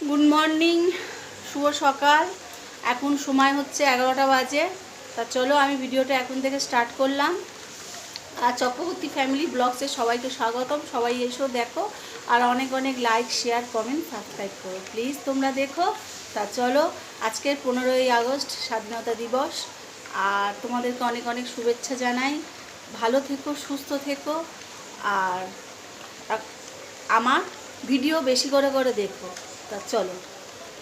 Good morning, শুভ সকাল। এখন সময় হচ্ছে 11টা বাজে। তা চলো আমি ভিডিওটা এখন থেকে স্টার্ট করলাম। আর চক্রবর্তী ফ্যামিলি ব্লগসে সবাইকে স্বাগতম। সবাই এসো দেখো, আর অনেক অনেক লাইক, শেয়ার, কমেন্ট, সাবস্ক্রাইব করো প্লিজ। তোমরা দেখো। তা চলো, আজকের 15ই আগস্ট স্বাধীনতা দিবস, আর তোমাদেরকে অনেক অনেক শুভেচ্ছা জানাই। ভালো থেকো, সুস্থ থেকো, আর আমার ভিডিও বেশি করে করে দেখো। তা চলো,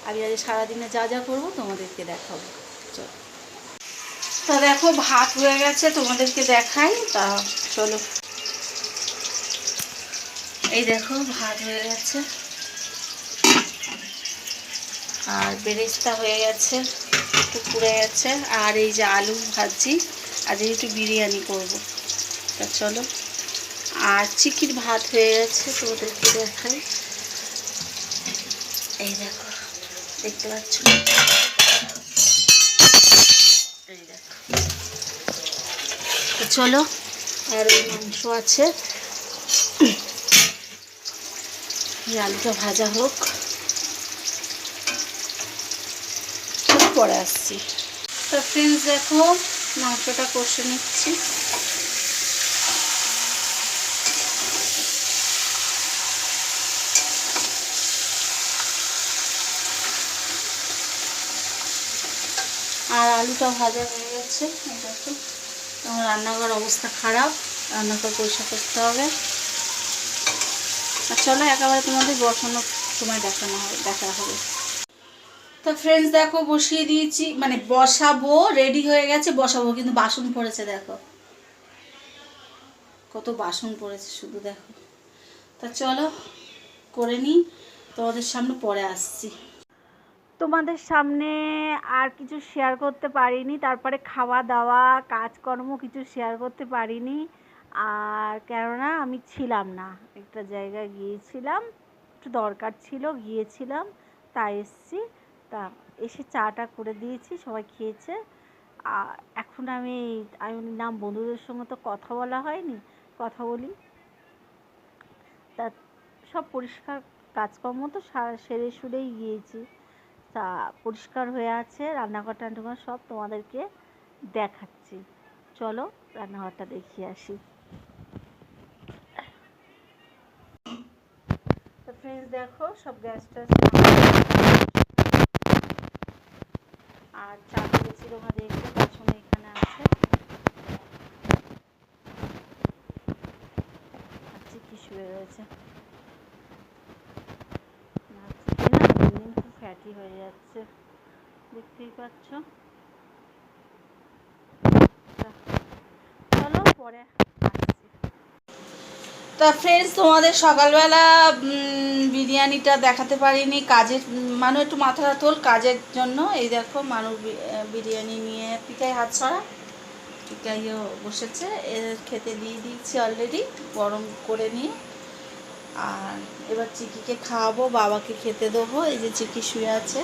আমি আজ সারাদিনে যা যা করবো তোমাদেরকে দেখাবো। চলো, তা দেখো ভাত হয়ে গেছে, তোমাদেরকে দেখাই। তা চলো, এই দেখো ভাত হয়ে গেছে, আর বেরেস্তা হয়ে গেছে, একটু পুড়ে গেছে, আর এই যে আলু ভাজি, আজ একটু বিরিয়ানি করব। তা চলো, আর চিকির ভাত হয়ে গেছে, তোমাদেরকে দেখাই। এই দেখো, দেখতে পাচ্ছ, এই দেখো। তো চলো, আর ওই মাংস আছে, আলুটা ভাজা হোক, পরে আসছি। তো ফ্রেন্ডস দেখো, মাংসটা কষে নিচ্ছি। আর আলুটা ভাজা হয়ে গেছে। দেখো, আমার রান্নাঘর অবস্থা খারাপ, রান্নাঘর পরিষ্কার করতে হবে। আর চলো একেবারে তোমাদের বসানোর সময় দেখা হবে। তো ফ্রেন্ডস দেখো, বসিয়ে দিয়েছি, মানে বসাবো, রেডি হয়ে গেছে, বসাবো, কিন্তু বাসন পড়েছে। দেখো কত বাসন পড়েছে, শুধু দেখো। তা চলো করে নিই, তোমাদের সামনে পরে আসছি। তোমাদের সামনে আর কিছু শেয়ার করতে পারিনি, তারপরে খাওয়া দাওয়া কাজকর্ম কিছু শেয়ার করতে পারিনি। আর কেননা আমি ছিলাম না, একটা জায়গায় গিয়েছিলাম, একটু দরকার ছিল, গিয়েছিলাম, তাই এসছি। তা এসে চাটা করে দিয়েছি, সবাই খেয়েছে। আর এখন আমি বললাম বন্ধুদের সঙ্গে তো কথা বলা হয়নি, কথা বলি। তা সব পরিষ্কার কাজকর্ম তো সেরে সুরেই গিয়েছি। তা পরিষ্কার হয়ে আছে, রান্নাঘর টান্নাঘর সব তোমাদেরকে দেখাচ্ছি। চলো রান্নাঘরটা দেখিয়ে আসি। তো ফ্রেন্ডস দেখো, সব গ্যাসটা, আর চা করেছি তোমরা দেখলে, পেছনে এখানে আছে। আচ্ছা কি শুয়ে রয়েছে, দিন দিন খুব ফ্যাটি হয়ে যাচ্ছে, দেখতেই পাচ্ছ। চলো পরে আসছি। তা ফ্রেন্ডস তোমাদের সকালবেলা বিরিয়ানিটা দেখাতে পারিনি, কাজের মানু একটু মাথাটা তোল কাজের জন্য। এই দেখো মানু বিরিয়ানি নিয়ে, পিকাই হাত ছড়া, পিকাইও বসেছে, এর খেতে দিয়ে দিয়েছি অলরেডি, গরম করে নিয়ে। আর এবার চিকিকে খাওয়াবো, বাবাকে খেতে দেবো, এই যে চিকি শুয়ে আছে,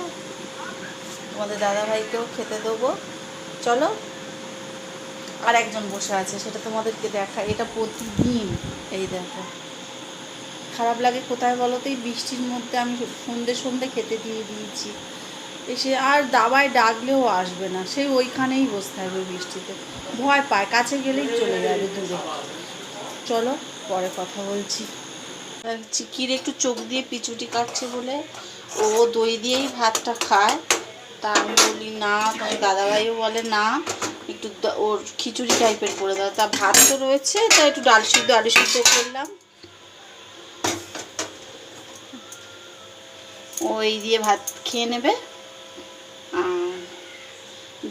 তোমাদের দাদাভাইকেও খেতে দেবো। চলো, আর একজন বসে আছে, সেটা তোমাদেরকে দেখা, এটা প্রতিদিন। এই দেখো, খারাপ লাগে কোথায় বলো তো, এই বৃষ্টির মধ্যে আমি সন্ধে সন্ধে খেতে দিয়ে দিয়েছি, এসে আর দাবায় ডাকলেও আসবে না, সেই ওইখানেই বসে থাকবে বৃষ্টিতে, ভয় পায়, কাছে গেলেই চলে যাবে দূরে। চলো পরে কথা বলছি। চিকির একটু চোখ দিয়ে পিছুটি কাটছে বলে ও দই দিয়েই ভাতটা খায়। তা আমি বলি না, দাদাভাইও বলে না, একটু ওর খিচুড়ি টাইপের করে দাও। তা ভাত তো রয়েছে, তা একটু ডাল সিদ্ধ, আলু সিদ্ধ করলাম, ও এই দিয়ে ভাত খেয়ে নেবে। আর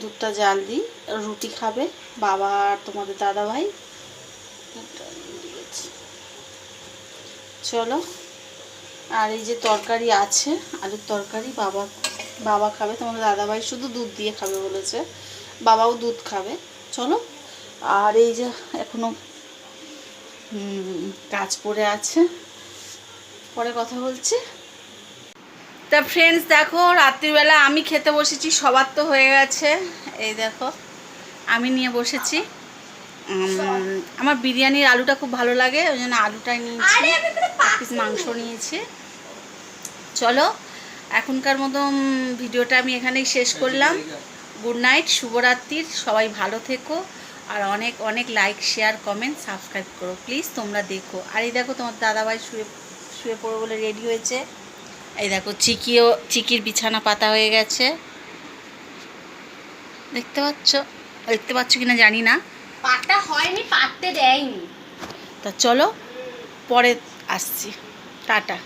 দুধটা জাল দিই, রুটি খাবে বাবা আর তোমাদের দাদাভাই। চলো, আর এই যে তরকারি আছে, আলুর তরকারি, বাবা খাবে, তোমাদের দাদাভাই শুধু দুধ দিয়ে খাবে বলেছে, বাবাও দুধ খাবে। চলো, আর এই যে এখনো কাজ পড়ে আছে, পরে কথা বলছি। তা ফ্রেন্ডস দেখো, রাত্রিবেলা আমি খেতে বসেছি, সবার তো হয়ে গেছে। এই দেখো আমি নিয়ে বসেছি, আমার বিরিয়ানির আলুটা খুব ভালো লাগে, ওই জন্য আলুটাই নিয়েছি, এক পিস মাংস নিয়েছি। চলো, এখনকার মতন ভিডিওটা আমি এখানেই শেষ করলাম। গুড নাইট, শুভরাত্রির, সবাই ভালো থেকো। আর অনেক অনেক লাইক, শেয়ার, কমেন্ট, সাবস্ক্রাইব করো প্লিজ। তোমরা দেখো। আর এই দেখো তোমার দাদাভাই শুয়ে পড়ো বলে রেডি হয়েছে। এই দেখো চিকির বিছানা পাতা হয়ে গেছে, দেখতে পাচ্ছ কিনা জানি না, পাতা হয়নি, পাততে দেয়নি। তা চলো পরে আসছি, টাটা।